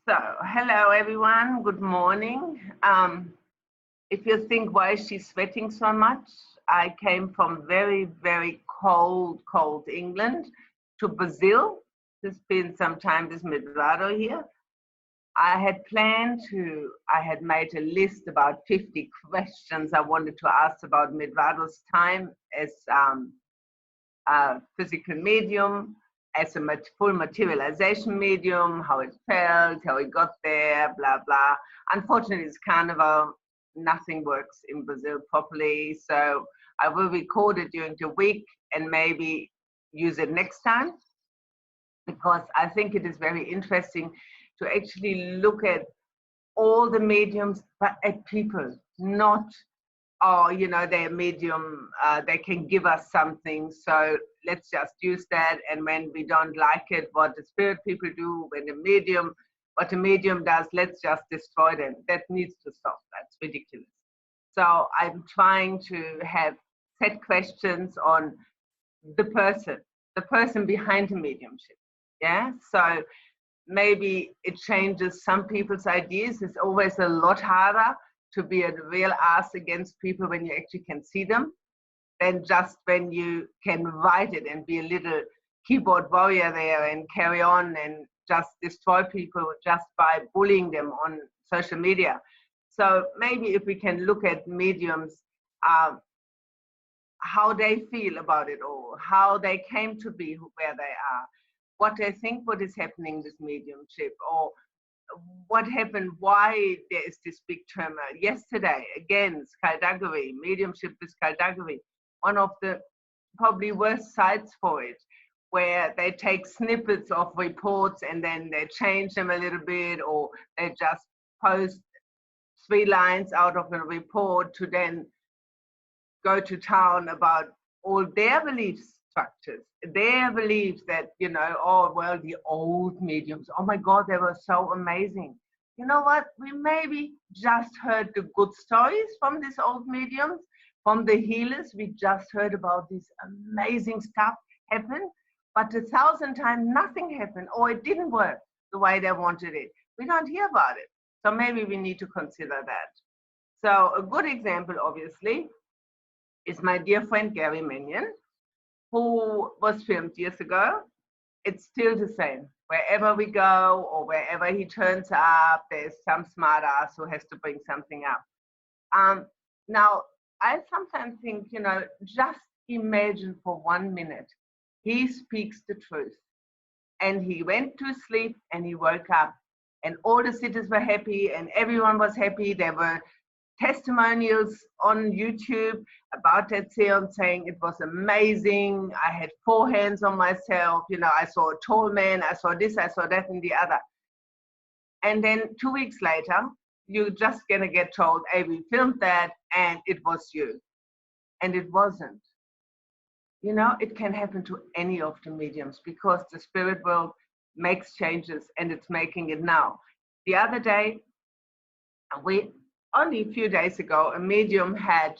So, hello everyone, good morning. If you think, why is she sweating so much? I came from very, very cold England to Brazil. There's been some time with Medrado here. I had made a list about 50 questions I wanted to ask about Medrado's time as a physical medium, as a full materialization medium, how it felt, how it got there, blah, blah. Unfortunately, it's Carnival. Nothing works in Brazil properly. So I will record it during the week and maybe use it next time, because I think it is very interesting to actually look at all the mediums, but at people, not, oh, you know, they're medium, they can give us something, so let's just use that. And when we don't like it, what the spirit people do, what the medium does, let's just destroy them. That needs to stop. That's ridiculous. So I'm trying to have set questions on the person behind the mediumship. Yeah, so maybe it changes some people's ideas. It's always a lot harder to be a real ass against people when you actually can see them, than just when you can write it and be a little keyboard warrior there and carry on and just destroy people just by bullying them on social media. So maybe if we can look at mediums, how they feel about it all, how they came to be where they are, what they think what is happening with mediumship, or what happened, why there is this big turmoil. Yesterday, again, skullduggery, mediumship is skullduggery, one of the probably worst sites for it, where they take snippets of reports and then they change them a little bit, or they just post 3 lines out of a report to then go to town about all their belief structures, their beliefs that, you know, oh, well, the old mediums, oh my God, they were so amazing. You know what? We maybe just heard the good stories from these old mediums, from the healers. We just heard about this amazing stuff happen, but 1,000 times nothing happened, or it didn't work the way they wanted it. We don't hear about it. So maybe we need to consider that. So a good example, obviously, is my dear friend Gary Mannion, who was filmed years ago. It's still the same. Wherever we go or wherever he turns up, there's some smart ass who has to bring something up. Now, I sometimes think, you know, just imagine for 1 minute, he speaks the truth. And he went to sleep and he woke up and all the cities were happy and everyone was happy. There were testimonials on YouTube about that seance saying it was amazing. I had 4 hands on myself. You know, I saw a tall man, I saw this, I saw that and the other. And then 2 weeks later, you're just gonna get told, hey, we filmed that and it was you. And it wasn't. You know, it can happen to any of the mediums because the spirit world makes changes and it's making it now. The other day, only a few days ago, a medium had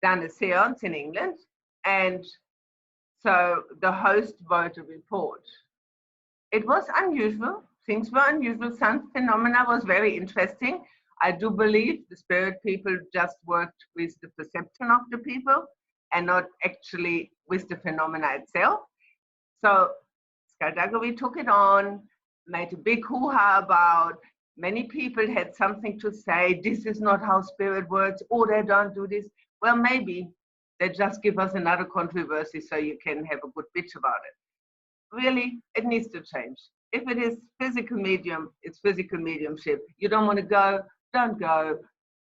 done a seance in England, and so the host wrote a report. It was unusual. Things were unusual. Some phenomena was very interesting. I do believe the spirit people just worked with the perception of the people and not actually with the phenomena itself. So skullduggery took it on, made a big hoo-ha about. Many people had something to say. This is not how spirit works. Oh, they don't do this. Well, maybe they just give us another controversy so you can have a good bitch about it. Really, it needs to change. If it is physical medium, it's physical mediumship. You don't want to go, don't go.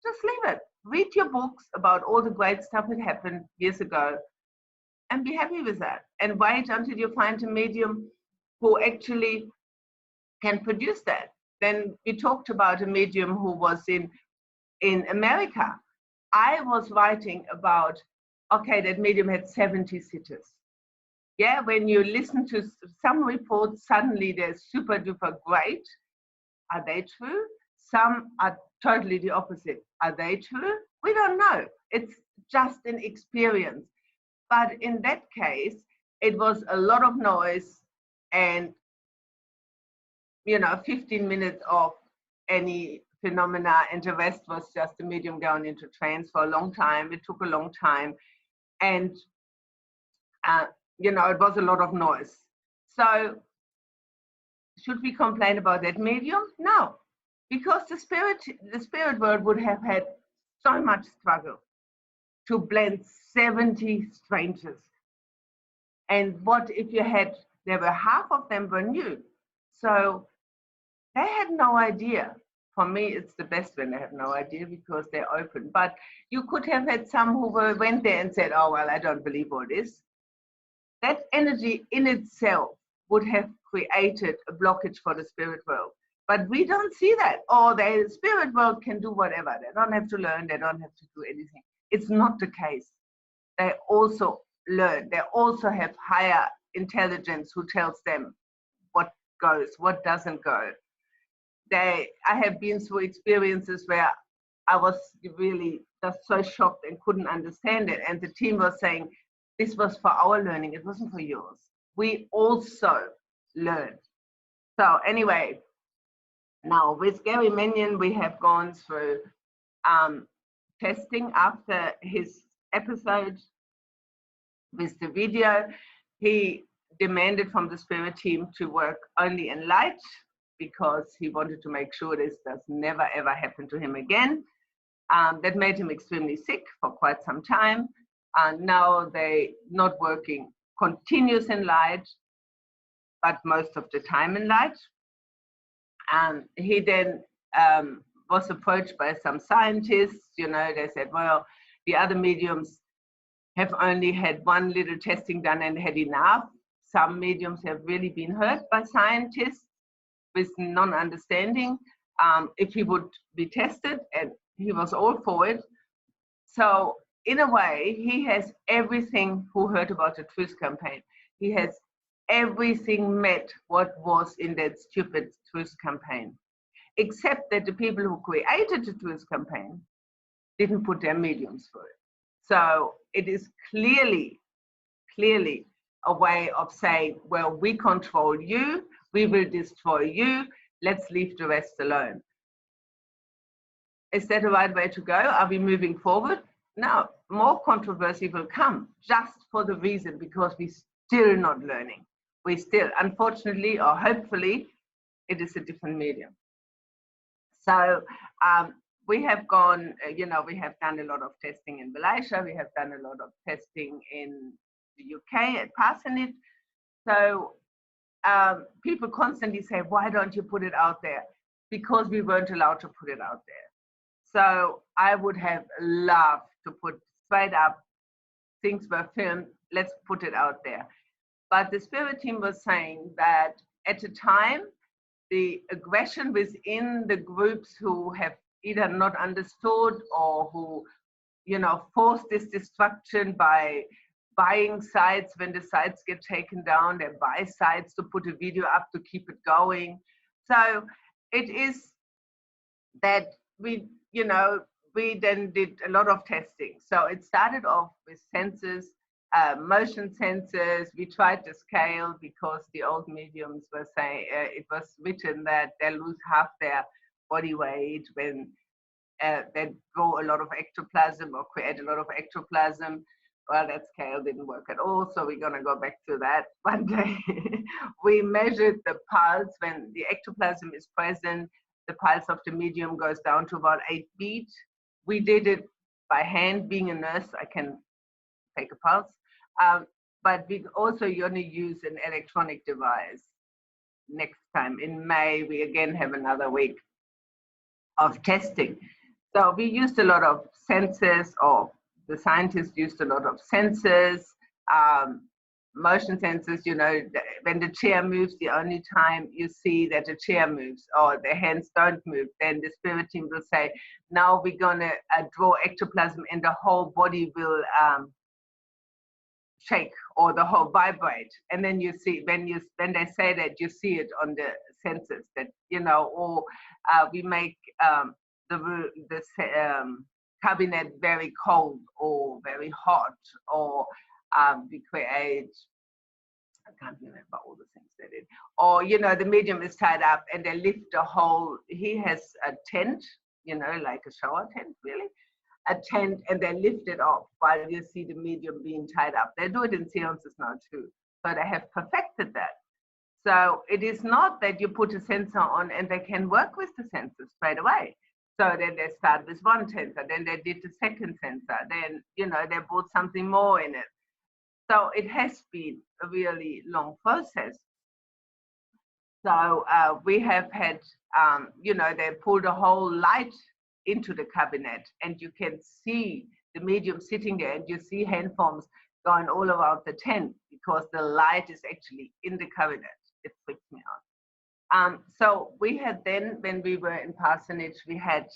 Just leave it. Read your books about all the great stuff that happened years ago and be happy with that. And wait until you find a medium who actually can produce that. Then we talked about a medium who was in America. I was writing about, okay, that medium had 70 sitters. Yeah, when you listen to some reports, suddenly they're super duper great. Are they true? Some are totally the opposite. Are they true? We don't know. It's just an experience. But in that case, it was a lot of noise and 15 minutes of any phenomena, and the rest was just the medium going into trance for a long time. It took a long time, and it was a lot of noise. So should we complain about that medium? No, because the spirit world would have had so much struggle to blend 70 strangers. And what if there were half of them were new. So they had no idea. For me, it's the best when they have no idea because they're open. But you could have had some who went there and said, oh, well, I don't believe all this. That energy in itself would have created a blockage for the spirit world. But we don't see that. Oh, the spirit world can do whatever. They don't have to learn. They don't have to do anything. It's not the case. They also learn. They also have higher intelligence who tells them what goes, what doesn't go. I have been through experiences where I was really just so shocked and couldn't understand it. And the team was saying, this was for our learning. It wasn't for yours. We also learned. So anyway, now with Gary Mannion, we have gone through testing after his episode with the video. He demanded from the spirit team to work only in light because he wanted to make sure this does never ever happen to him again. That made him extremely sick for quite some time. Now they not working continuous in light, but most of the time in light. He then was approached by some scientists. They said, well, the other mediums have only had one little testing done and had enough. Some mediums have really been hurt by scientists with non-understanding if he would be tested, and he was all for it. So in a way, he has everything who heard about the Truth Campaign. He has everything met what was in that stupid Truth Campaign, except that the people who created the Truth Campaign didn't put their mediums for it. So it is clearly a way of saying, well, we control you, we will destroy you, let's leave the rest alone. Is that the right way to go? Are we moving forward? No, more controversy will come just for the reason because we're still not learning. We still, unfortunately or hopefully, it is a different medium. So we have gone, we have done a lot of testing in Malaysia. We have done a lot of testing in the UK at Parsonage. So people constantly say, why don't you put it out there? Because we weren't allowed to put it out there. So I would have loved to put straight up, things were filmed, let's put it out there. But the spirit team was saying that at the time, the aggression within the groups who have either not understood or who, force this destruction by buying sites. When the sites get taken down, they buy sites to put a video up to keep it going. So it is that we then did a lot of testing. So it started off with sensors, motion sensors. We tried to scale because the old mediums were saying it was written that they lose half their body weight when they grow a lot of ectoplasm or create a lot of ectoplasm. Well, that scale didn't work at all, so we're going to go back to that one day. We measured the pulse when the ectoplasm is present. The pulse of the medium goes down to about 8 beats. We did it by hand. Being a nurse, I can take a pulse. But we also going to use an electronic device next time. In May, we again have another week of testing. So we used a lot of sensors, or the scientists used a lot of sensors, motion sensors. When the chair moves, the only time you see that the chair moves or the hands don't move, then the spirit team will say, now we're going to draw ectoplasm and the whole body will shake or the whole vibrate. And then you see, when they say that, you see it on the sensors that, or we make the cabinet very cold or very hot, or we create, I can't remember all the things they did, or, you know, the medium is tied up and they lift a whole, he has a tent, you know, like a shower tent, really, a tent, and they lift it off while you see the medium being tied up. They do it in seances now too. So they have perfected that. So it is not that you put a sensor on and they can work with the sensor straight away. So then they start with one sensor, then they did the second sensor, then, you know, they brought something more in it. So it has been a really long process. So we have had, you know, they pulled a whole light into the cabinet and you can see the medium sitting there and you see hand forms going all around the tent because the light is actually in the cabinet. It freaks me out. So we had then, when we were in parsonage, we had,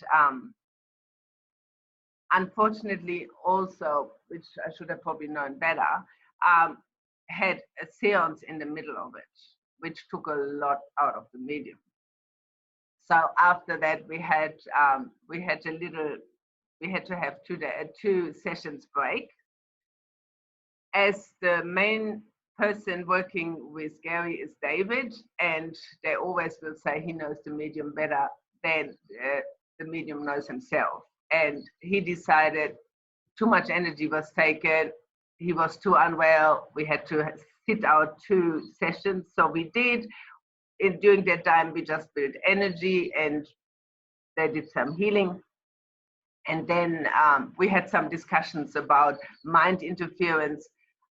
unfortunately also, which I should have probably known better, had a seance in the middle of it, which took a lot out of the medium. So after that, we had to have 2 sessions break. As the main person working with Gary is David, and they always will say he knows the medium better than the medium knows himself. And he decided too much energy was taken. He was too unwell. We had to sit out 2 sessions. So we did. During that time, we just built energy and they did some healing. And then we had some discussions about mind interference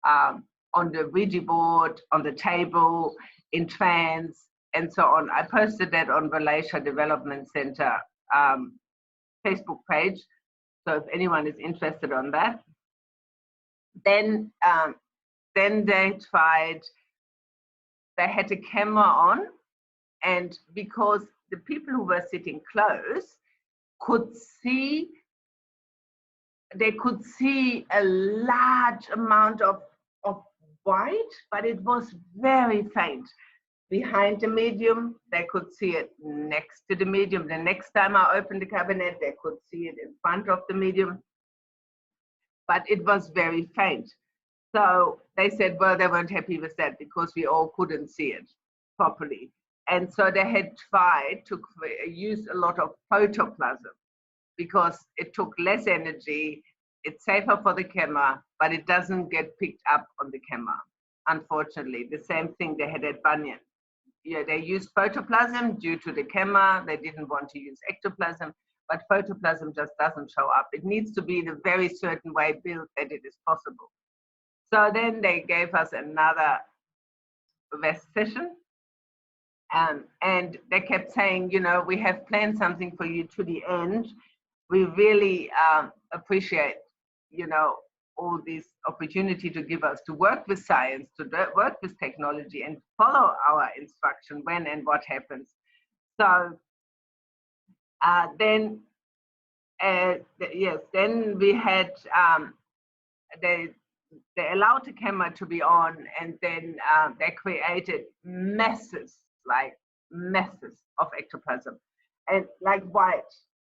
on the Ouija board, on the table, in trance, and so on. I posted that on Malaysia Development Center Facebook page. So if anyone is interested on that. Then they tried, they had a camera on, and because the people who were sitting close could see, they could see a large amount of white, but it was very faint. Behind the medium, they could see it next to the medium. The next time I opened the cabinet, they could see it in front of the medium, but it was very faint. So they said, well, they weren't happy with that because we all couldn't see it properly. And so they had tried to use a lot of photoplasm because it took less energy, it's safer for the camera, but it doesn't get picked up on the camera, unfortunately. The same thing they had at Bunyan. Yeah, they used photoplasm due to the camera. They didn't want to use ectoplasm, but photoplasm just doesn't show up. It needs to be in a very certain way built that it is possible. So then they gave us another rest session. And they kept saying, you know, we have planned something for you to the end. We really appreciate, you know, all this opportunity to give us to work with science, to work with technology and follow our instruction when and what happens. So then we had, they allowed the camera to be on, and then they created masses of ectoplasm, and like white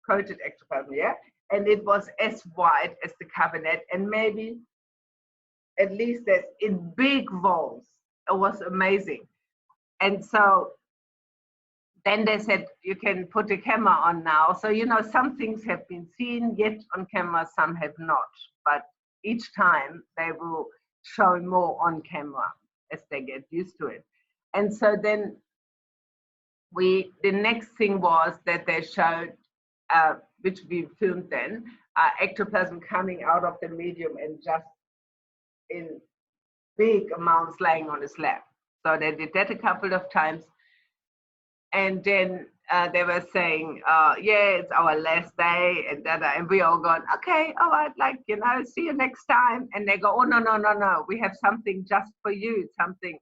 coated ectoplasm, yeah? And it was as white as the cabinet, and maybe at least as in big volumes. It was amazing. And so then they said, you can put the camera on now. So, you know, some things have been seen yet on camera, some have not. But each time they will show more on camera as they get used to it. And so then the next thing was that they showed, which we filmed then, ectoplasm coming out of the medium and just in big amounts laying on his lap. So they did that a couple of times. And then they were saying, yeah, it's our last day, and we all going, okay, all right, like, you know, see you next time. And they go, oh, no, we have something just for you, something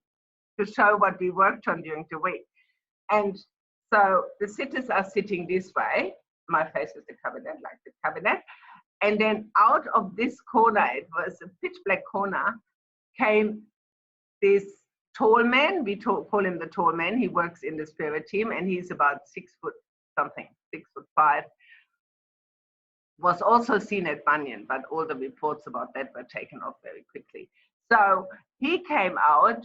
to show what we worked on during the week. And so the sitters are sitting this way. My face is the cabinet, like the cabinet. And then out of this corner, it was a pitch black corner, came this tall man. We call him the tall man. He works in the spirit team, and he's about 6 foot something, 6'5". Was also seen at Bunyan, but all the reports about that were taken off very quickly. So he came out,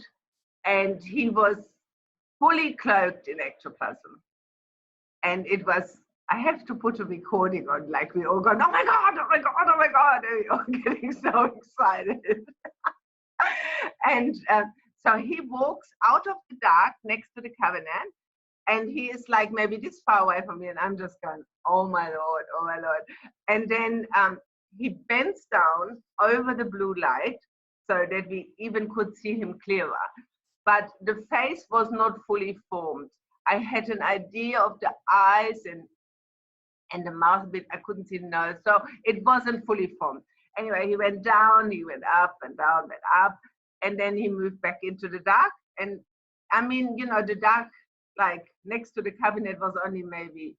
and he was fully cloaked in ectoplasm. And it was, I have to put a recording on, like we all go, oh my God, oh my God, oh my God, and we're all getting so excited. And so he walks out of the dark next to the covenant, and he is like maybe this far away from me, and I'm just going, oh my Lord, oh my Lord. And then he bends down over the blue light so that we even could see him clearer. But the face was not fully formed. I had an idea of the eyes and the mouth a bit. I couldn't see the nose, so it wasn't fully formed. Anyway, he went down, he went up and down and up, and then he moved back into the dark. And I mean, you know, the dark, like next to the cabinet, was only maybe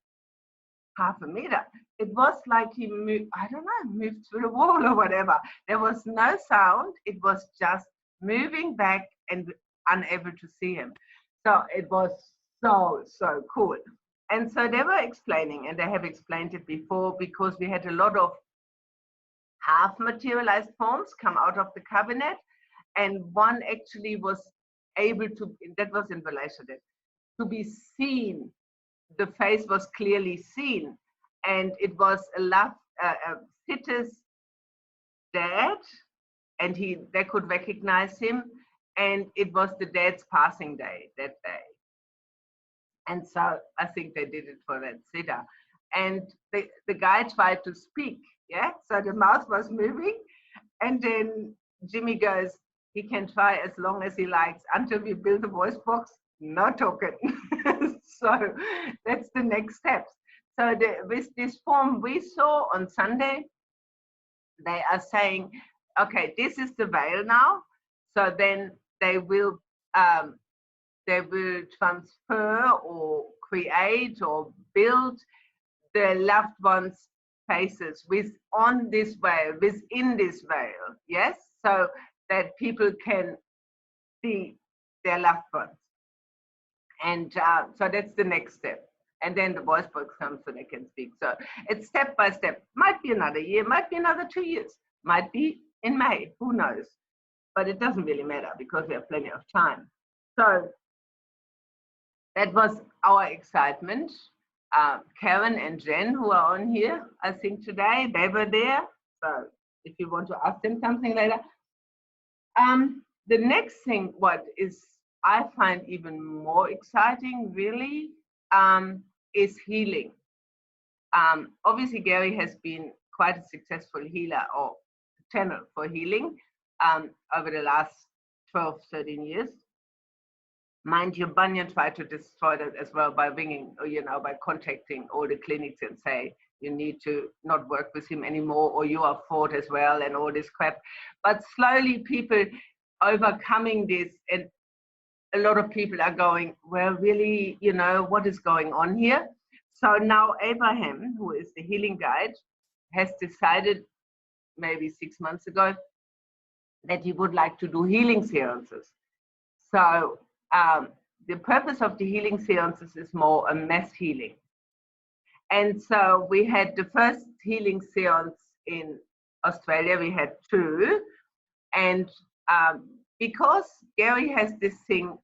half a meter. It was like he moved, I don't know, moved through the wall or whatever. There was no sound. It was just moving back and unable to see him. So it was so cool. And so they were explaining, and they have explained it before, because we had a lot of half materialized forms come out of the cabinet, and one actually was able to, that was in relation to be seen. The face was clearly seen, and it was a Sitter's dad, and they could recognize him, and it was the dad's passing day that day. And so I think they did it for that sitter. And the guy tried to speak, yeah? So the mouth was moving, and then Jimmy goes, he can try as long as he likes until we build a voice box, no talking. So that's the next steps. So with this form we saw on Sunday, they are saying, okay, this is the veil now. So then they will transfer or create or build the loved ones' faces within this veil, yes? So that people can see their loved ones. And so that's the next step. And then the voice box comes so they can speak. So it's step by step. Might be another year, might be another 2 years, might be in May, who knows? But it doesn't really matter because we have plenty of time. So that was our excitement. Karen and Jen, who are on here, I think today, they were there. So if you want to ask them something later. The next thing, what is I find even more exciting, really, is healing. Obviously, Gary has been quite a successful healer or channel for healing over the last 12, 13 years. Mind you, Bunyan tried to destroy that as well by ringing, you know, by contacting all the clinics and say, you need to not work with him anymore, or you are fraud as well, and all this crap. But slowly people overcoming this, and a lot of people are going, well, really, you know, what is going on here? So now Abraham, who is the healing guide, has decided maybe 6 months ago that he would like to do healing seances. So the purpose of the healing seances is more a mass healing. And so we had the first healing seance in Australia, we had 2. And because Gary has this thing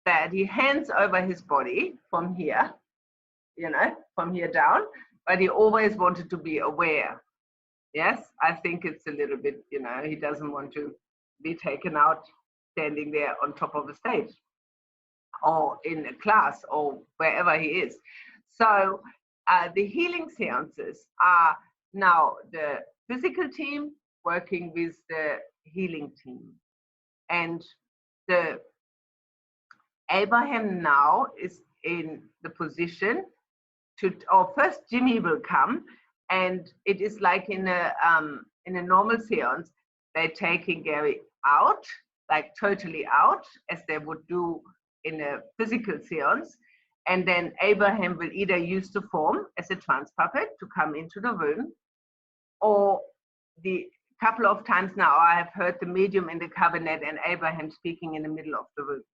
that he hands over his body from here, you know, from here down, but he always wanted to be aware. Yes, I think it's a little bit, you know, he doesn't want to be taken out standing there on top of a stage or in a class or wherever he is. So the healing seances are now the physical team working with the healing team. And the Abraham now is in the position to, or first Jimmy will come, and it is like in a normal seance, they're taking Gary out, like totally out, as they would do in a physical seance. And then Abraham will either use the form as a trance puppet to come into the room, or the couple of times now I have heard the medium in the cabinet and Abraham speaking in the middle of the room.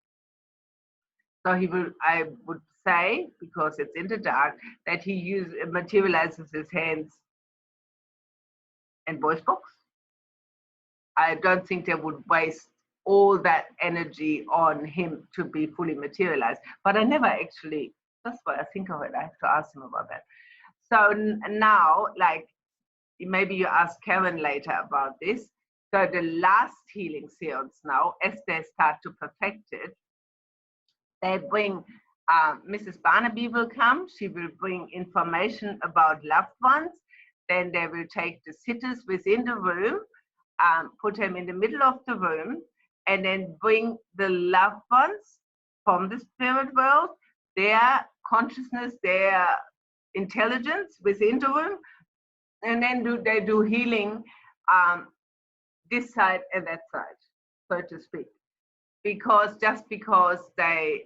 So he will, I would say, because it's in the dark, that he materializes his hands and voice box. I don't think they would waste all that energy on him to be fully materialized. But I never actually, that's what I think of it. I have to ask him about that. So now, like, maybe you ask Karen later about this. So the last healing seance now, as they start to perfect it, they bring, Mrs. Barnaby will come. She will bring information about loved ones. Then they will take the sitters within the room, put them in the middle of the room, and then bring the loved ones from the spirit world, their consciousness, their intelligence within the room, and then they do healing this side and that side, so to speak. Because just because they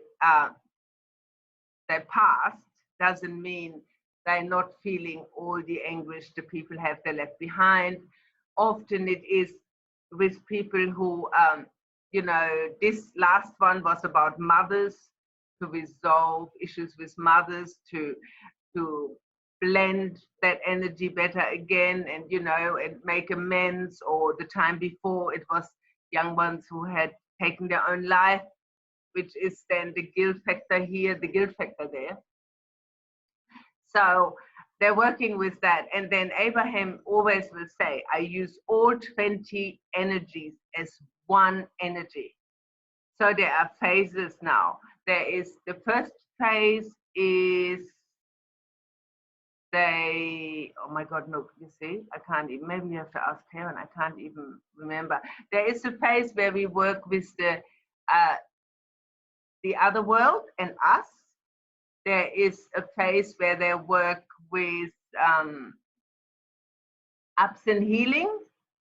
passed doesn't mean they're not feeling all the anguish the people have they left behind. Often it is with people who, you know, this last one was about mothers, to resolve issues with mothers, to blend that energy better again, and, you know, and make amends. Or the time before, it was young ones who had taken their own life, which is then the guilt factor here, the guilt factor there. So they're working with that. And then Abraham always will say, I use all 20 energies as one energy. So there are phases now. There is, the first phase is oh my God, no, you see, I can't even, maybe you have to ask Karen, I can't even remember. There is a phase where we work with the other world and us. There is a phase where they work with absent healing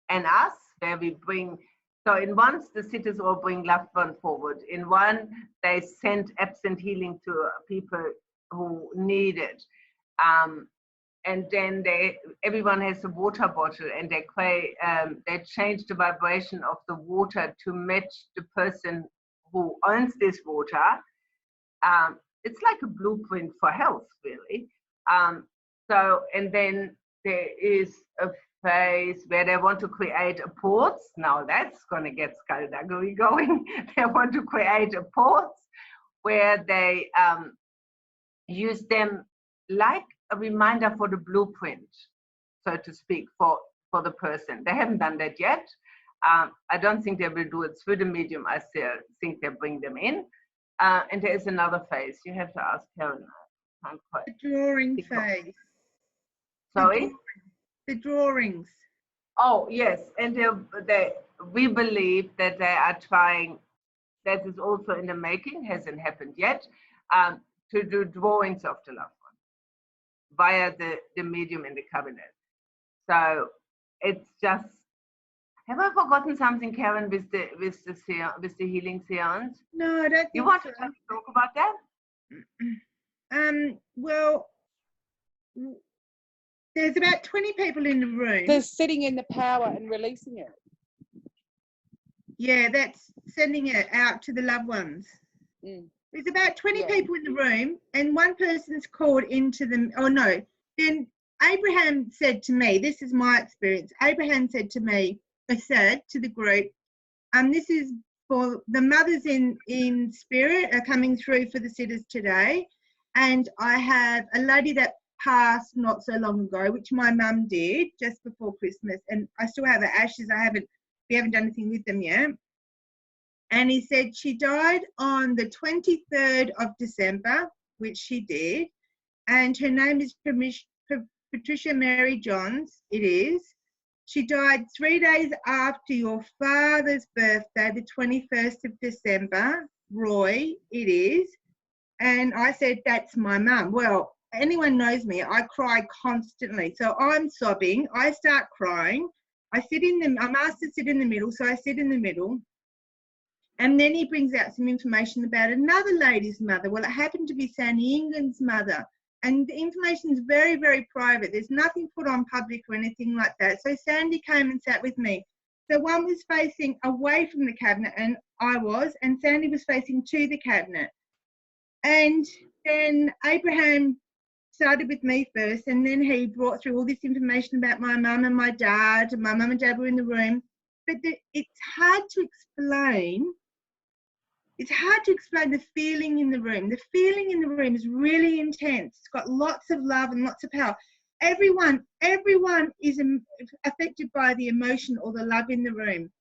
and us, where we bring, so in one, the sitters all bring loved one forward. In one, they send absent healing to people who need it. And then everyone has a water bottle, and they change the vibration of the water to match the person who owns this water. It's like a blueprint for health, really. So, and then there is a phase where they want to create a port. Now that's going to get skullduggery going. They want to create a port where they use them like a reminder for the blueprint, so to speak, for the person. They haven't done that yet. I don't think they will do it through the medium. I still think they bring them in. And there is another phase. You have to ask Karen. I can't quite. The drawing phase. Sorry? The drawings. Oh, yes. And we believe that they are trying, that is also in the making, hasn't happened yet, to do drawings of the loved one via the medium in the cabinet. So it's just, have I forgotten something, Karen, with the healing seance? No, I don't think you want so. to talk about that? Well, there's about 20 people in the room. They're sitting in the power and releasing it. Yeah, that's sending it out to the loved ones. Mm. There's about 20 people in the room, and one person's called into them. Oh, no. Then Abraham said to me, this is my experience. Abraham said to me, I said to the group, this is for the mothers in spirit are coming through for the sitters today. And I have a lady that passed not so long ago, which my mum did just before Christmas. And I still have her ashes. We haven't done anything with them yet. And he said she died on the 23rd of December, which she did. And her name is Patricia Mary Johns. It is. She died 3 days after your father's birthday, the 21st of December. Roy, it is. And I said, that's my mum. Well, anyone knows me, I cry constantly. So I'm sobbing. I start crying. I'm asked to sit in the middle, so I sit in the middle. And then he brings out some information about another lady's mother. Well, it happened to be Sandy England's mother. And the information is very, very private. There's nothing put on public or anything like that. So Sandy came and sat with me. So one was facing away from the cabinet, and Sandy was facing to the cabinet. And then Abraham started with me first, and then he brought through all this information about my mum and my dad. My mum and dad were in the room. it's hard to explain. It's hard to explain the feeling in the room. The feeling in the room is really intense. It's got lots of love and lots of power. Everyone is affected by the emotion or the love in the room.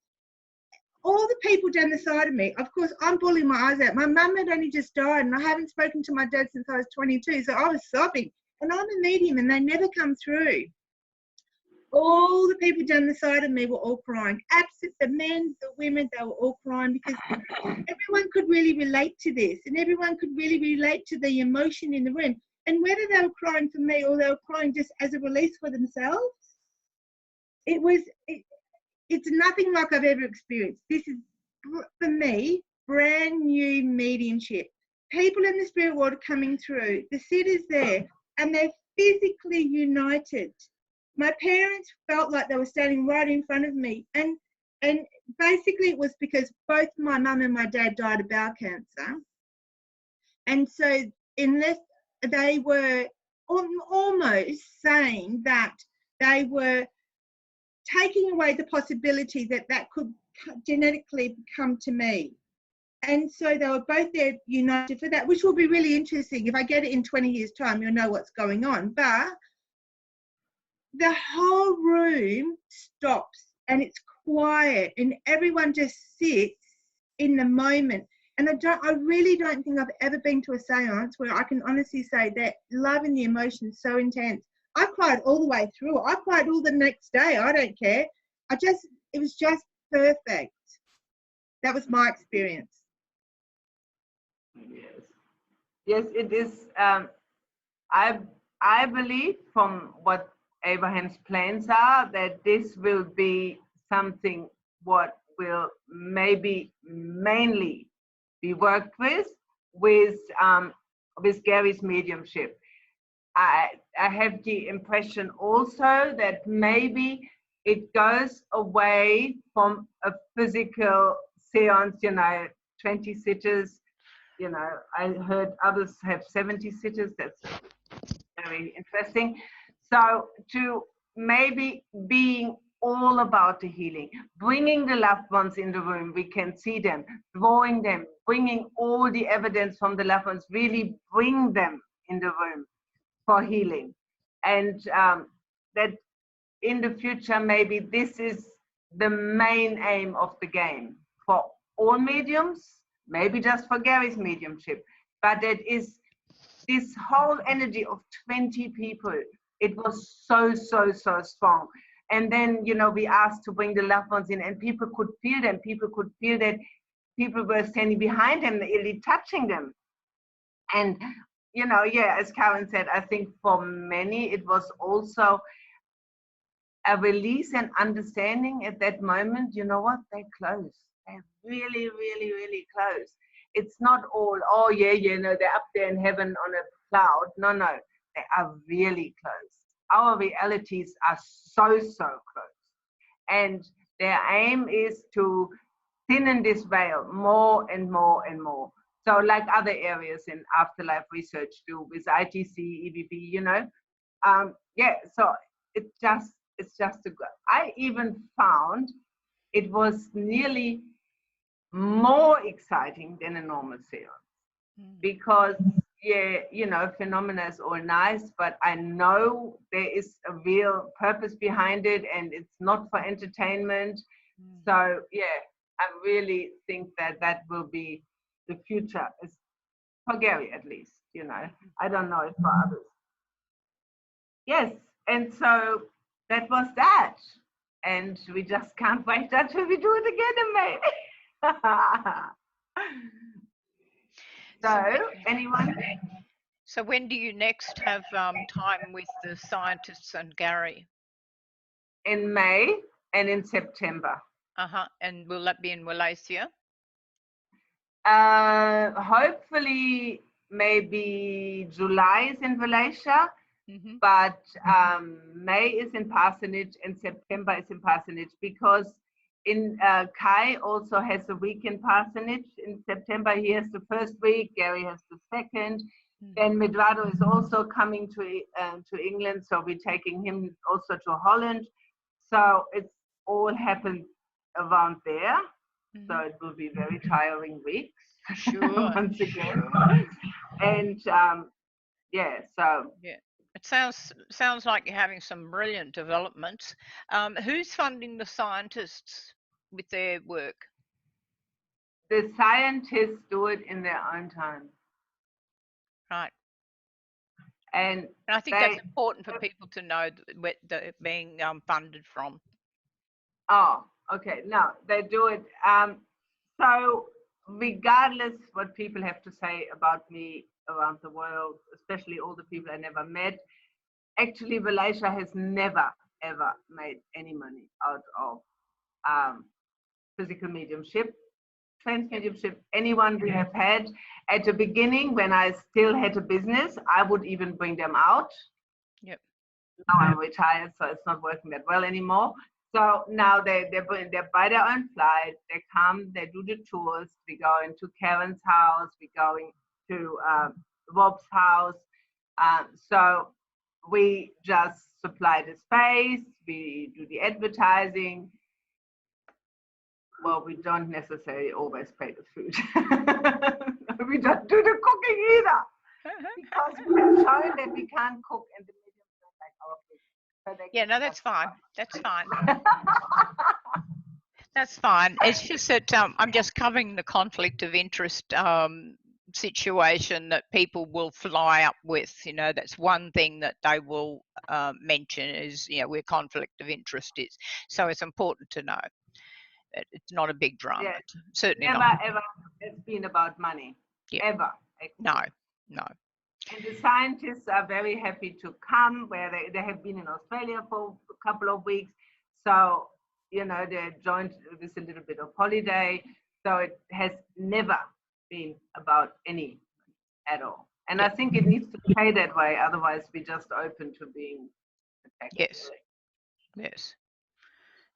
All the people down the side of me, of course, I'm bawling my eyes out. My mum had only just died, and I haven't spoken to my dad since I was 22, so I was sobbing. And I'm a medium, and they never come through. All the people down the side of me were all crying. Absent the men, the women, they were all crying because everyone could really relate to this, and everyone could really relate to the emotion in the room. And whether they were crying for me or they were crying just as a release for themselves, it's nothing like I've ever experienced. This is, for me, brand new mediumship. People in the spirit world are coming through. The sitters there, and they're physically united. My parents felt like they were standing right in front of me, and basically it was because both my mum and my dad died of bowel cancer, and so unless they were almost saying that they were taking away the possibility that could genetically come to me. And so they were both there united for that, which will be really interesting. If I get it in 20 years' time, you'll know what's going on. But the whole room stops and it's quiet and everyone just sits in the moment. And I really don't think I've ever been to a seance where I can honestly say that love and the emotion is so intense. I cried all the way through. I cried all the next day. I don't care. It was just perfect. That was my experience. Yes, it is. I believe from what Abraham's plans are that this will be something what will maybe mainly be worked with Gary's mediumship. I have the impression also that maybe it goes away from a physical seance, 20 sitters. I heard others have 70 sitters. That's very interesting. So to maybe being all about the healing, bringing the loved ones in the room, we can see them, drawing them, bringing all the evidence from the loved ones, really bring them in the room for healing. And that in the future, maybe this is the main aim of the game for all mediums, maybe just for Gary's mediumship, but it is this whole energy of 20 people. It was so strong. And then, we asked to bring the loved ones in and people could feel them. People could feel that people were standing behind them, really touching them. And, as Karen said, I think for many, it was also a release and understanding at that moment. You know what? They're close. They're really, really, really close. It's not all, they're up there in heaven on a cloud. No, they are really close. Our realities are so close. And their aim is to thin this veil more and more and more. So like other areas in afterlife research do with ITC, EVP, so it's just a good. I even found it was nearly more exciting than a normal seance because phenomena is all nice, but I know there is a real purpose behind it and it's not for entertainment. So I really think that will be the future, is for Gary at least. I don't know if for others. Yes, and so that was that, and we just can't wait until we do it again in May. So, anyone? So when do you next have time with the scientists and Gary? In May and in September. And will that be in Malaysia? Hopefully, maybe July is in Malaysia, but May is in Parsonage and September is in Parsonage, because in Kai also has a week in Parsonage. In September, he has the first week, Gary has the second. Then Medrado is also coming to England, so we're taking him also to Holland. So it's all happened around there. Mhm. So it will be very tiring weeks. Sure. Once again. Sure. And yeah, so Yeah. It sounds like you're having some brilliant developments. Who's funding the scientists with their work? the scientists do it in their own time. Right. And And I think that's they, important for people to know where they're being funded from. oh, okay, no, they do it. So regardless what people have to say about me around the world, especially all the people I never met, actually Malaysia has never, ever made any money out of physical mediumship, trance mediumship. Anyone we have had at the beginning, when I still had a business, I would even bring them out. Yep. Now I'm retired, so it's not working that well anymore. So now they buy their own flight. They come, they do the tours. We go into Karen's house. We going to Rob's house. So we just supply the space. We do the advertising. Well, we don't necessarily always pay the food. We don't do the cooking either, because we have shown that we can't cook and the mediums don't like our food. So they Yeah, can no, that's just fine. That's fine. That's fine. It's just that I'm just covering the conflict of interest situation that people will fly up with. You know, that's one thing that they will mention is, you know, where conflict of interest is. So it's important to know. It's not a big drama. Yeah. Certainly Never not. ever it's been about money. Yeah. Ever. No, no. And the scientists are very happy to come, where they have been in Australia for a couple of weeks. So, you know, they joined with a little bit of holiday. So it has never been about any at all. And I think it needs to stay that way. Otherwise, we're just open to being attacked. Yes. Yes.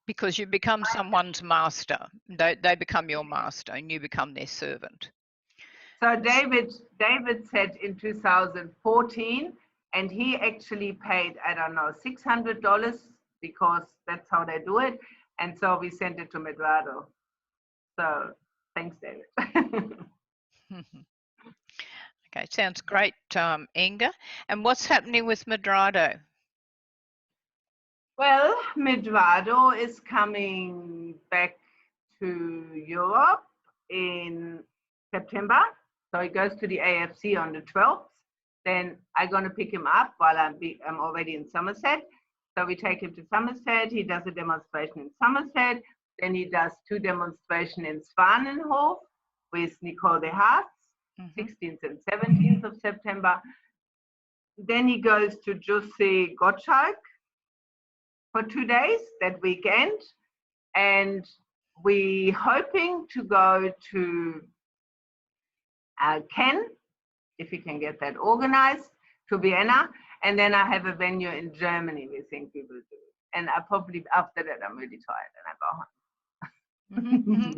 Because you become someone's master. They become your master and you become their servant. So David said in 2014, and he actually paid, I don't know, $600 because that's how they do it. And so we sent it to Medrado. So thanks, David. Okay, sounds great, Inge. And what's happening with Medrado? Well, Medrado is coming back to Europe in September. So he goes to the AFC on the 12th. Then I'm going to pick him up while I'm already in Somerset. So we take him to Somerset. He does a demonstration in Somerset. Then he does 2 demonstrations in Zwanenhof with Nicole de Haas, 16th and 17th of September. Then he goes to Jussi Gottschalk for 2 days that weekend. And we're hoping to go to Ken, if we can get that organized, to Vienna. And then I have a venue in Germany we think we will do. And I probably, after that, I'm really tired and I go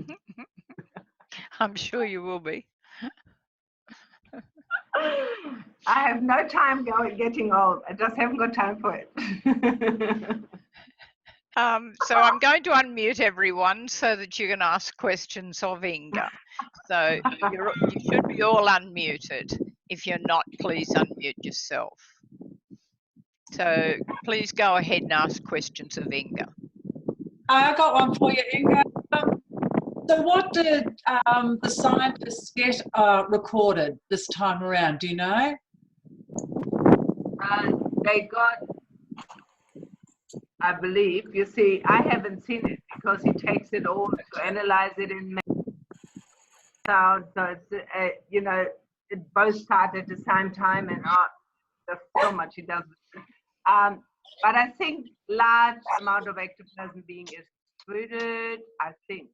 home. I'm sure you will be. I have no time getting old. I just haven't got time for it. So I'm going to unmute everyone so that you can ask questions of Inge. So you should be all unmuted. If you're not, please unmute yourself. So please go ahead and ask questions of Inge. I got one for you, Inge. So what did the scientists get recorded this time around? Do you know? They got, I believe, you see, I haven't seen it because he takes it all to analyze it in sound. So it's, you know, it both start at the same time and there's so much he does. But I think large amount of ectoplasm being extruded, I think.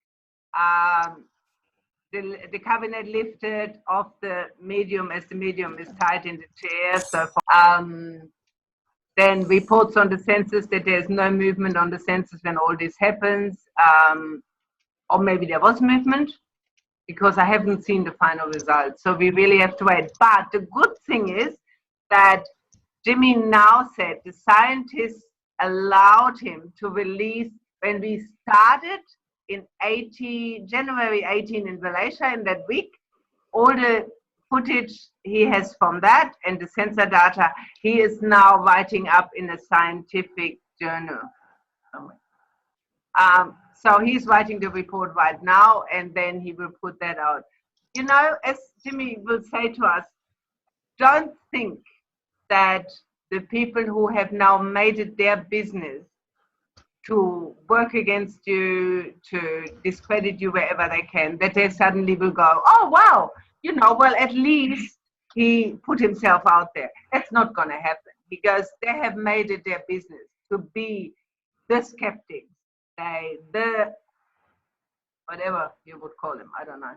The cabinet lifted off the medium as the medium is tied in the chair. So then reports on the senses that there's no movement on the senses when all this happens. Or maybe there was movement because I haven't seen the final results. So we really have to wait. But the good thing is that Jimmy now said the scientists allowed him to release, when we started in January 18 in Malaysia in that week. All the footage he has from that and the sensor data, he is now writing up in a scientific journal. So he's writing the report right now, and then he will put that out. You know, as Jimmy will say to us, don't think that the people who have now made it their business to work against you, to discredit you wherever they can, that they suddenly will go, oh, wow, you know, well, at least he put himself out there. That's not going to happen, because they have made it their business to be the skeptics, the whatever you would call them, I don't know.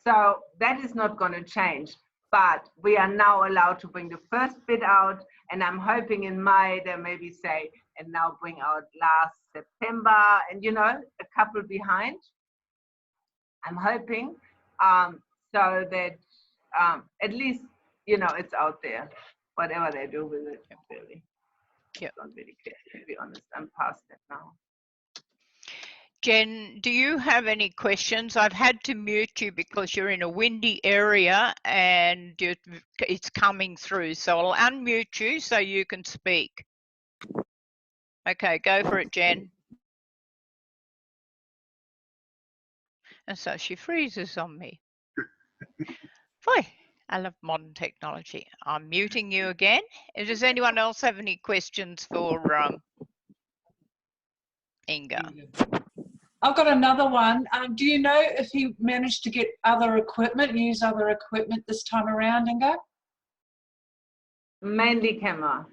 So that is not going to change. But we are now allowed to bring the first bit out, and I'm hoping in May they maybe say, and now bring out last September, and you know, a couple behind. I'm hoping so that at least, you know, it's out there, whatever they do with it, really. Yeah. I don't really care, to be honest. I'm past that now. Jen, do you have any questions? I've had to mute you because you're in a windy area and it's coming through. So I'll unmute you so you can speak. Okay, go for it, Jen. And so she freezes on me. Boy, I love modern technology. I'm muting you again. Does anyone else have any questions for Inge? I've got another one. Do you know if he managed to get other equipment, use other equipment this time around, Inge? Mainly camera,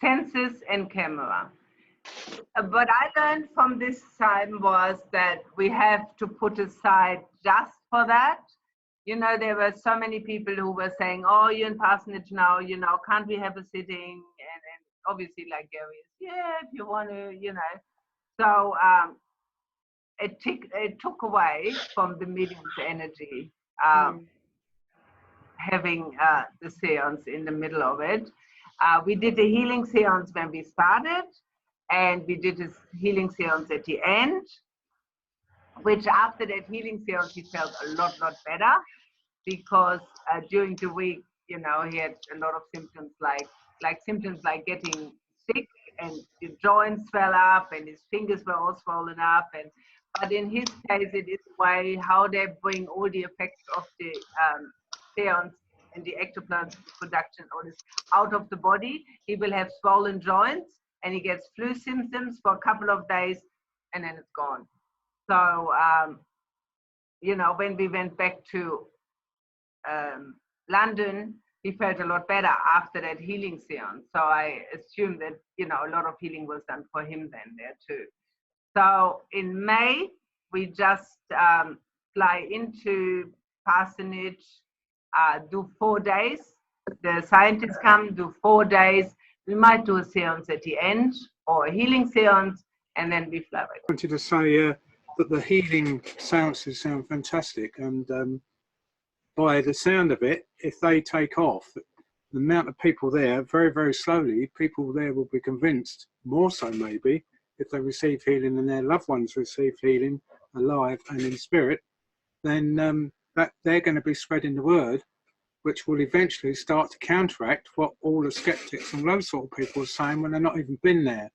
sensors and camera. What I learned from this time was that we have to put aside just for that. You know, there were so many people who were saying, oh, you're in parsonage now, you know, can't we have a sitting? And obviously, like Gary is, yeah, if you want to, you know. So it took away from the medium's energy, having the seance in the middle of it. We did a healing seance when we started, and we did a healing seance at the end, which after that healing seance, he felt a lot better, because during the week, you know, he had a lot of symptoms like getting sick, and the joints swell up and his fingers were all swollen up. But in his case, it is the way how they bring all the effects of the seance and the ectoplasm production all this out of the body. He will have swollen joints, and he gets flu symptoms for a couple of days, and then it's gone. So, you know, when we went back to London, he felt a lot better after that healing seance. So I assume that, you know, a lot of healing was done for him then there too. So in May, we just fly into parsonage, do 4 days. The scientists come, do 4 days. We might do a seance at the end or a healing seance, and then we fly back. I wanted to say that the healing seances sound fantastic, and by the sound of it, if they take off, the amount of people there, very, very slowly, people there will be convinced, more so maybe, if they receive healing and their loved ones receive healing alive and in spirit, then that they're going to be spreading the word, which will eventually start to counteract what all the skeptics and those sort of people are saying when they've not even been there.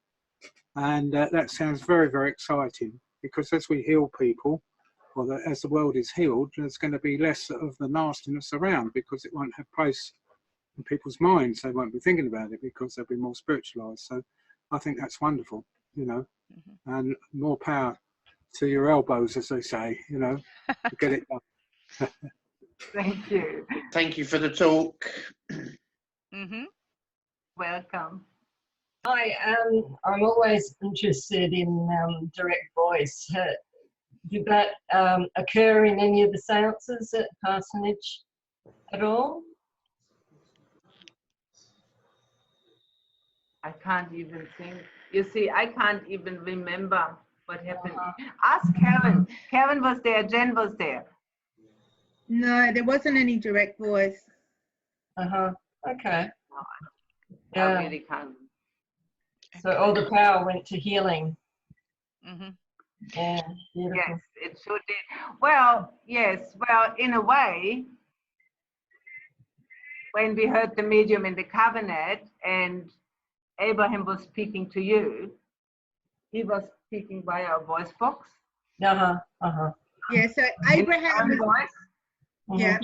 And that sounds very, very exciting, because as we heal people, or as the world is healed, there's going to be less of the nastiness around, because it won't have place in people's minds. They won't be thinking about it because they'll be more spiritualized. So I think that's wonderful, you know, and more power to your elbows, as they say, you know, to get it done. Thank you. Thank you for the talk. Welcome. Hi, I'm always interested in direct voice. Did that occur in any of the seances at Parsonage at all? I can't even think. You see, I can't even remember what happened. Ask Karen. Karen was there. Jen was there. No, there wasn't any direct voice. Okay. No, I really can't. So all the power went to healing. Yeah, beautiful. Yes, it sure did. Well, yes, well, in a way, when we heard the medium in the cabinet and Abraham was speaking to you, he was speaking via a voice box. Uh-huh, uh-huh. Yeah, so Abraham In his own was, voice. yeah,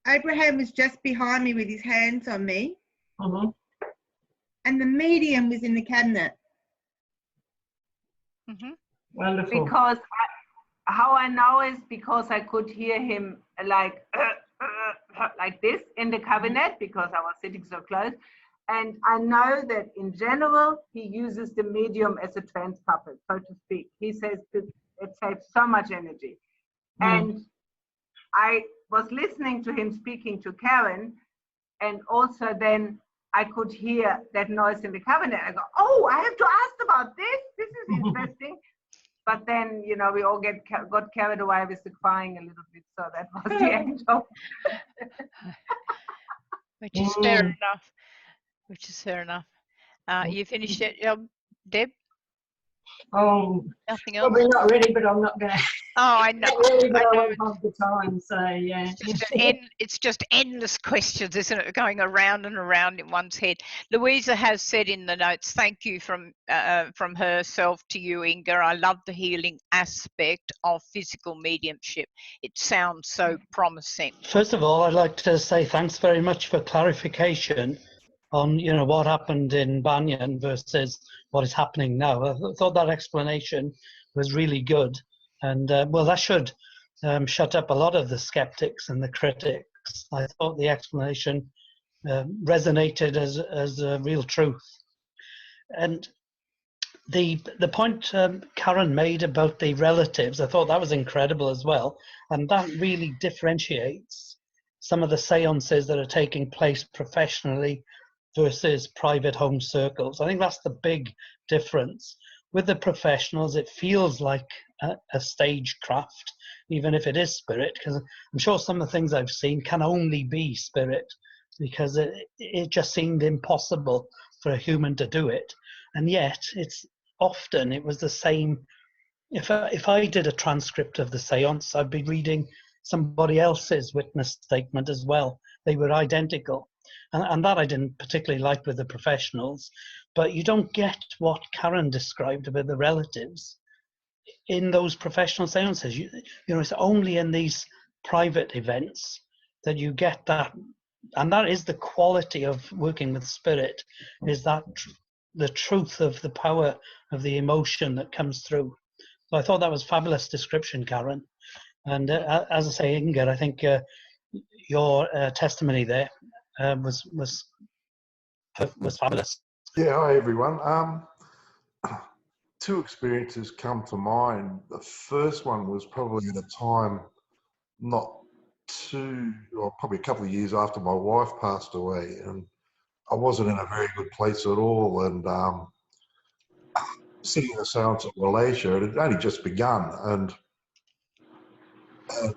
Abraham was just behind me with his hands on me, Mm-hmm. and the medium was in the cabinet. Mhm. Wonderful. Because how I know is because I could hear him like this in the cabinet because I was sitting so close. And I know that in general, he uses the medium as a trance puppet, so to speak. He says it saves so much energy. And I was listening to him speaking to Karen, and also then I could hear that noise in the cabinet. I go, oh, I have to ask about this. This is interesting. But then, you know, we all got carried away with the crying a little bit. So that was the end of Which is fair enough. Which is fair enough. You finished it, Deb? Nothing else? Probably not ready, but I'm not going to. Oh, I know. Not ready, but I I know. won't have the time. So yeah. It's just endless questions, isn't it? Going around and around in one's head. Louisa has said in the notes, thank you from herself to you, Inge. I love the healing aspect of physical mediumship. It sounds so promising. First of all, I'd like to say thanks very much for clarification on, you know, what happened in Banyan versus what is happening now. I thought that explanation was really good. And well, that should shut up a lot of the skeptics and the critics. I thought the explanation resonated as a real truth. And the point Karen made about the relatives, I thought that was incredible as well. And that really differentiates some of the seances that are taking place professionally versus private home circles. I think that's the big difference. With the professionals, it feels like a stagecraft, even if it is spirit, because I'm sure some of the things I've seen can only be spirit, because it just seemed impossible for a human to do it. And yet, it was the same. If I did a transcript of the seance, I'd be reading somebody else's witness statement as well. They were identical. And that I didn't particularly like with the professionals. But you don't get what Karen described about the relatives in those professional seances. You know, it's only in these private events that you get that. And that is the quality of working with spirit, is that the truth of the power of the emotion that comes through. So I thought that was fabulous description, Karen. And as I say, Inge, I think your testimony there was fabulous. Yeah, hi everyone. Two experiences come to mind. The first one was probably at a time probably a couple of years after my wife passed away, and I wasn't in a very good place at all. And sitting in a seance at Malaysia, it had only just begun, and it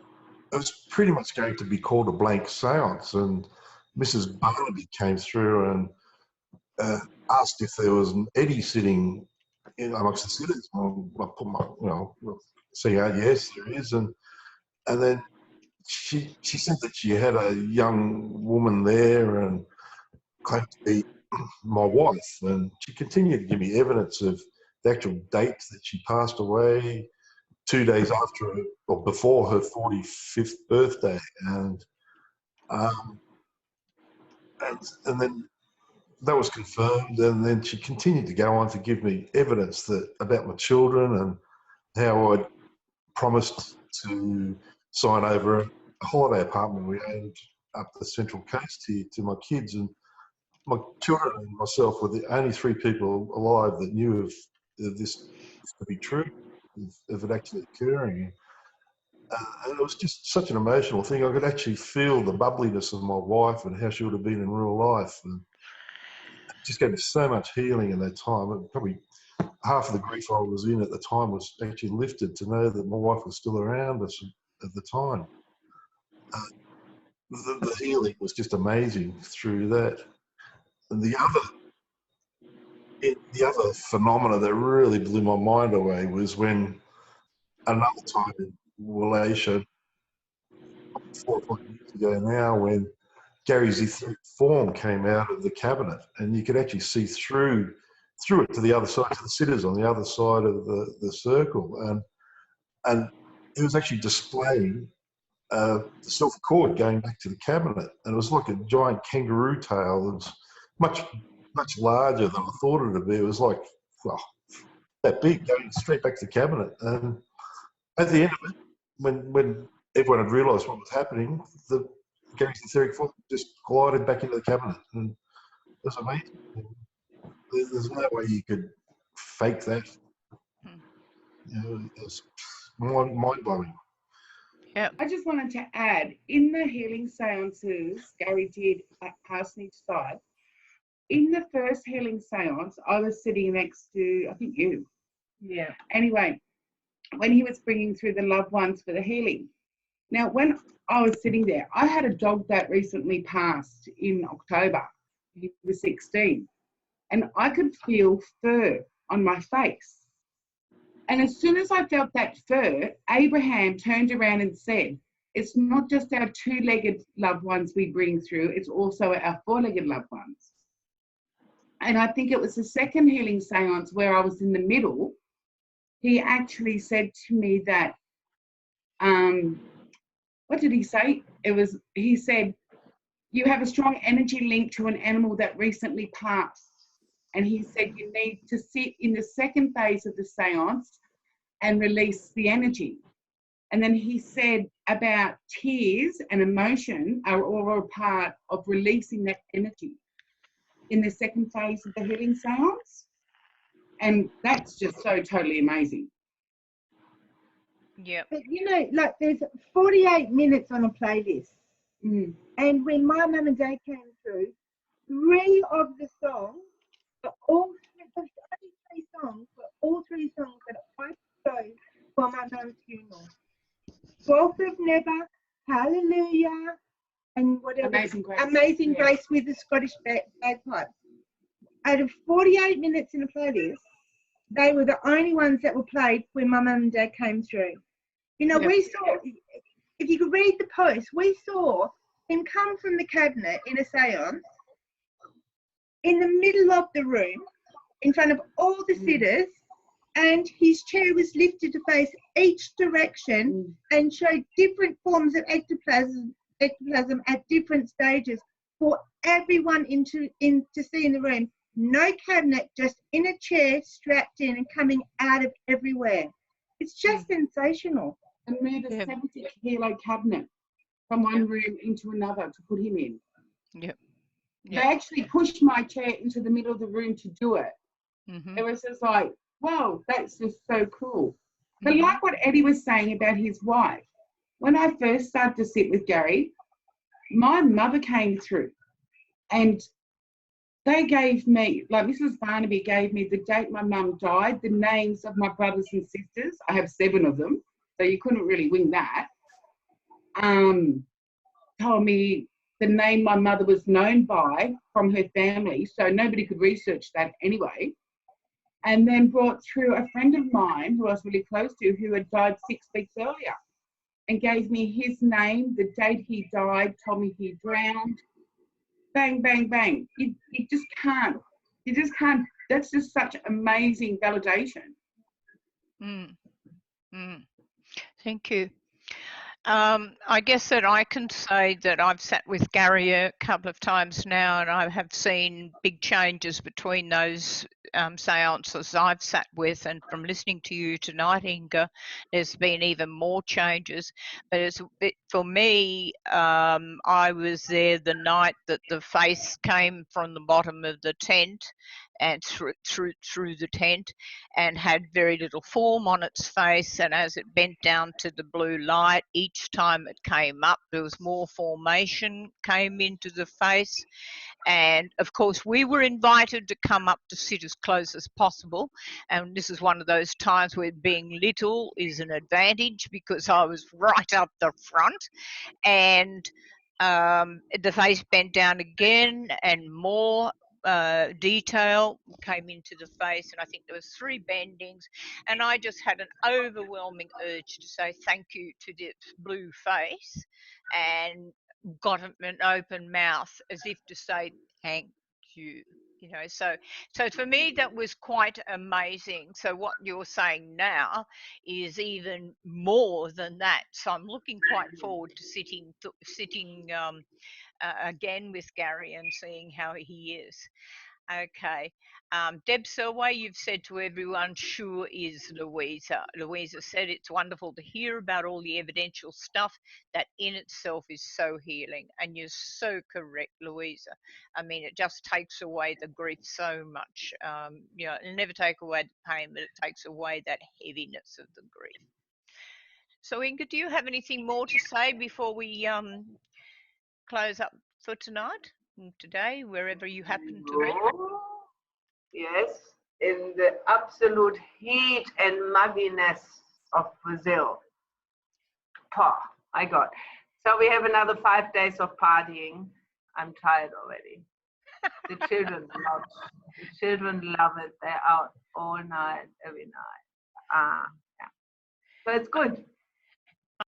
was pretty much going to be called a blank seance. And Mrs. Barnaby came through and asked if there was an Eddie sitting amongst the sitters. I put my, see, yes, there is. And then she said that she had a young woman there and claimed to be my wife. And she continued to give me evidence of the actual dates that she passed away, 2 days after or before her 45th birthday. And then that was confirmed, and then she continued to go on to give me evidence about my children and how I'd promised to sign over a holiday apartment we owned up the Central Coast here to my kids. And my children and myself were the only three people alive that knew of this to be true, of it actually occurring. And it was just such an emotional thing. I could actually feel the bubbliness of my wife and how she would have been in real life. And it just gave me so much healing in that time. And probably half of the grief I was in at the time was actually lifted to know that my wife was still around us at the time. The healing was just amazing through that. And the other phenomena that really blew my mind away was when another time in Malaysia 4 or 5 years ago now, when Gary's etheric form came out of the cabinet, and you could actually see through it to the other side, to the sitters on the other side of the circle, and it was actually displaying the silver cord going back to the cabinet, and it was like a giant kangaroo tail that was much larger than I thought it would be. It was like, well, that big, going straight back to the cabinet. And at the end of it, when everyone had realised what was happening, the Gary's etheric form just glided back into the cabinet, and it was amazing. There's no way you could fake that. You know, it's mind blowing. Yeah. I just wanted to add, in the healing seances Gary did at Parsonage side, in the first healing seance, I was sitting next to, I think you. Yeah. Anyway, when he was bringing through the loved ones for the healing. Now, when I was sitting there, I had a dog that recently passed in October. He was 16. And I could feel fur on my face. And as soon as I felt that fur, Abraham turned around and said, it's not just our two-legged loved ones we bring through, it's also our four-legged loved ones. And I think it was the second healing seance where I was in the middle. He actually said to me that, what did he say? He said, you have a strong energy link to an animal that recently passed. And he said, you need to sit in the second phase of the seance and release the energy. And then he said about tears and emotion are all a part of releasing that energy in the second phase of the healing seance. And that's just so totally amazing. Yeah. But you know, like there's 48 minutes on a playlist. And when my mum and dad came through, 3 of the songs, but all 3 songs, but all 3 songs that I chose for my mum's funeral. 12th of Never, Hallelujah, and whatever. Amazing Grace with the Scottish bagpipes. Out of 48 minutes in a playlist, they were the only ones that were played when my mum and dad came through. You know, we saw, if you could read the post, we saw him come from the cabinet in a seance in the middle of the room in front of all the sitters, and his chair was lifted to face each direction and showed different forms of ectoplasm at different stages for everyone to see in the room. No cabinet, just in a chair, strapped in and coming out of everywhere. It's just sensational. And moved a 70-kilo cabinet from one room into another to put him in. They actually pushed my chair into the middle of the room to do it. It was just like, wow, that's just so cool. But like what Eddie was saying about his wife, when I first started to sit with Gary, my mother came through and they gave me, like Mrs. Barnaby gave me the date my mum died, the names of my brothers and sisters. I have 7 of them, so you couldn't really win that. Told me the name my mother was known by from her family, so nobody could research that anyway. And then brought through a friend of mine who I was really close to, who had died 6 weeks earlier, and gave me his name, the date he died, told me he drowned. Bang, bang, bang. You just can't. You just can't. That's just such amazing validation. Thank you. I guess that I can say that I've sat with Gary a couple of times now, and I have seen big changes between those seances I've sat with, and from listening to you tonight, Inge, there's been even more changes. But for me, I was there the night that the face came from the bottom of the tent and through the tent, and had very little form on its face, and as it bent down to the blue light, each time it came up there was more formation came into the face. And of course we were invited to come up to sit as close as possible, and this is one of those times where being little is an advantage, because I was right up the front, and the face bent down again and more, detail came into the face, and I think there was 3 bendings, and I just had an overwhelming urge to say thank you to this blue face, and got an open mouth as if to say thank you. You know, so for me that was quite amazing. So what you're saying now is even more than that. So I'm looking quite forward to sitting again with Gary and seeing how he is. Okay. Deb Selway, you've said to everyone, sure is Louisa. Louisa said it's wonderful to hear about all the evidential stuff that in itself is so healing. And you're so correct, Louisa. I mean, it just takes away the grief so much. You know, it'll never take away the pain, but it takes away that heaviness of the grief. So Inge, do you have anything more to say before we close up for tonight and today, wherever you happen to be? Yes, in the absolute heat and mugginess of Brazil. My God. So we have another 5 days of partying. I'm tired already. The children love it. They're out all night, every night. Yeah. So it's good.